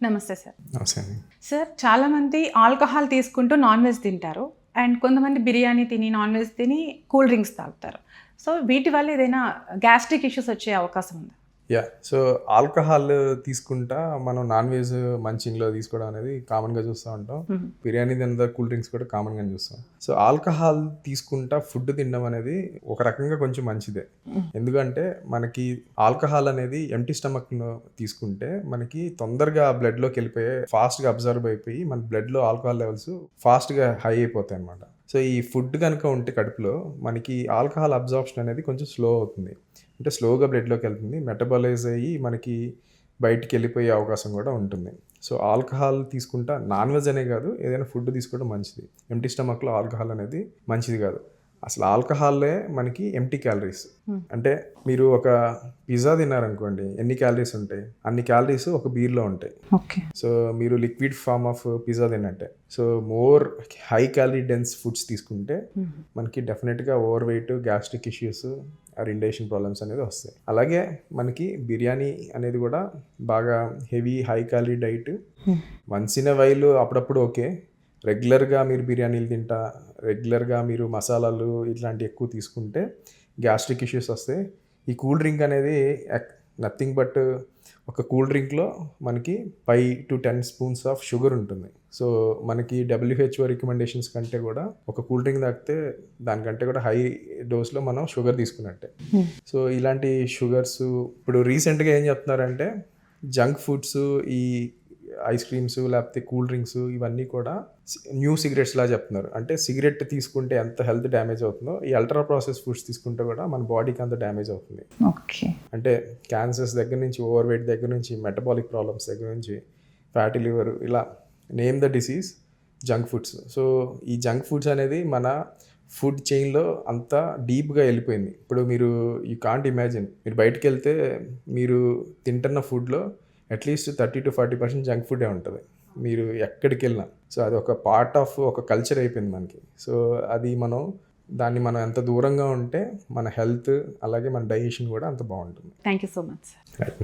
నమస్తే సార్. నమస్తే అండి. సార్ చాలామంది ఆల్కహాల్ తీసుకుంటూ నాన్ వెజ్ తింటారు అండ్ కొంతమంది బిర్యానీ తిని నాన్ వెజ్ తిని కూల్ డ్రింక్స్ తాగుతారు. సో వీటి వల్ల ఏదైనా గ్యాస్ట్రిక్ ఇష్యూస్ వచ్చే అవకాశం ఉందా? సో ఆల్కహాల్ తీసుకుంటా మనం నాన్ వెజ్ మంచింగ్లో తీసుకోవడం అనేది కామన్గా చూస్తూ ఉంటాం. బిర్యానీ తిన్న కూల్ డ్రింక్స్ కూడా కామన్గా చూస్తాం. సో ఆల్కహాల్ తీసుకుంటా ఫుడ్ తినడం అనేది ఒక రకంగా కొంచెం మంచిదే. ఎందుకంటే మనకి ఆల్కహాల్ అనేది ఎంటీ స్టమక్లో తీసుకుంటే మనకి తొందరగా బ్లడ్లోకి వెళ్ళిపోయి ఫాస్ట్గా అబ్జర్వ్ అయిపోయి మన బ్లడ్లో ఆల్కహాల్ లెవెల్స్ ఫాస్ట్గా హై అయిపోతాయి అన్నమాట. సో ఈ ఫుడ్ కనుక ఉంటే కడుపులో మనకి ఆల్కహాల్ అబ్జార్ప్షన్ అనేది కొంచెం స్లో అవుతుంది. అంటే స్లోగా బ్లడ్లోకి వెళ్తుంది, మెటబాలైజ్ అయ్యి మనకి బయటికి వెళ్ళిపోయే అవకాశం కూడా ఉంటుంది. సో ఆల్కహాల్ తీసుకుంటా నాన్ వెజ్ అనే కాదు, ఏదైనా ఫుడ్ తీసుకోవడం మంచిది. ఎంటీ స్టమక్లో ఆల్కహాల్ అనేది మంచిది కాదు. అసలు ఆల్కహాల్లే మనకి ఎంటీ క్యాలరీస్. అంటే మీరు ఒక పిజ్జా తిన్నారనుకోండి, ఎన్ని క్యాలరీస్ ఉంటాయి? అన్ని క్యాలరీస్ ఒక బీర్లో ఉంటాయి. సో మీరు లిక్విడ్ ఫార్మ్ ఆఫ్ పిజ్జా తిన్నట్టే. So more high calorie dense foods తీసుకుంటే మనకి డెఫినెట్గా overweight, gastric issues, indigestion problems అనేది వస్తాయి. అలాగే మనకి బిర్యానీ అనేది కూడా బాగా heavy high calorie diet. Once in a while అప్పుడప్పుడు ఓకే. రెగ్యులర్గా మీరు బిర్యానీలు తింటా, రెగ్యులర్గా మీరు మసాలాలు ఇట్లాంటివి ఎక్కువ తీసుకుంటే గ్యాస్ట్రిక్ ఇష్యూస్ వస్తాయి. ఈ కూల్ డ్రింక్ అనేది నథింగ్ బట్ ఒక కూల్ డ్రింక్లో మనకి 5 to 10 స్పూన్స్ ఆఫ్ షుగర్ ఉంటుంది. సో మనకి WHO రికమెండేషన్స్ కంటే కూడా ఒక కూల్ డ్రింక్ తాగితే దానికంటే కూడా హై డోస్లో మనం షుగర్ తీసుకున్నట్టే. సో ఇలాంటి షుగర్స్ ఇప్పుడు రీసెంట్గా ఏం చెప్తున్నారంటే జంక్ ఫుడ్స్, ఈ ఐస్ క్రీమ్స్ లేకపోతే కూల్ డ్రింక్స్ ఇవన్నీ కూడా న్యూ సిగరెట్స్ లా చెప్తున్నారు. అంటే సిగరెట్ తీసుకుంటే ఎంత హెల్త్ డ్యామేజ్ అవుతుందో ఈ అల్ట్రా ప్రాసెస్ ఫుడ్స్ తీసుకుంటే కూడా మన బాడీకి అంత డ్యామేజ్ అవుతుంది. అంటే క్యాన్సర్స్ దగ్గర నుంచి, ఓవర్ వెయిట్ దగ్గర నుంచి, మెటబాలిక్ ప్రాబ్లమ్స్ దగ్గర నుంచి, ఫ్యాటీ లివర్, ఇలా name the disease junk foods. So ఈ జంక్ ఫుడ్స్ అనేది మన ఫుడ్ చైన్లో అంతా డీప్గా వెళ్ళిపోయింది. ఇప్పుడు మీరు యూ కాంట్ ఇమాజిన్, మీరు బయటకు వెళ్తే మీరు తింటున్న ఫుడ్లో అట్లీస్ట్ 30 to 40% జంక్ ఫుడే ఉంటుంది మీరు ఎక్కడికి వెళ్ళినా. సో అది ఒక పార్ట్ ఆఫ్ ఒక కల్చర్ అయిపోయింది మనకి. సో అది దాన్ని మనం ఎంత దూరంగా ఉంటే మన హెల్త్ అలాగే మన డైజెషన్ కూడా అంత బాగుంటుంది. Thank you so much. Right.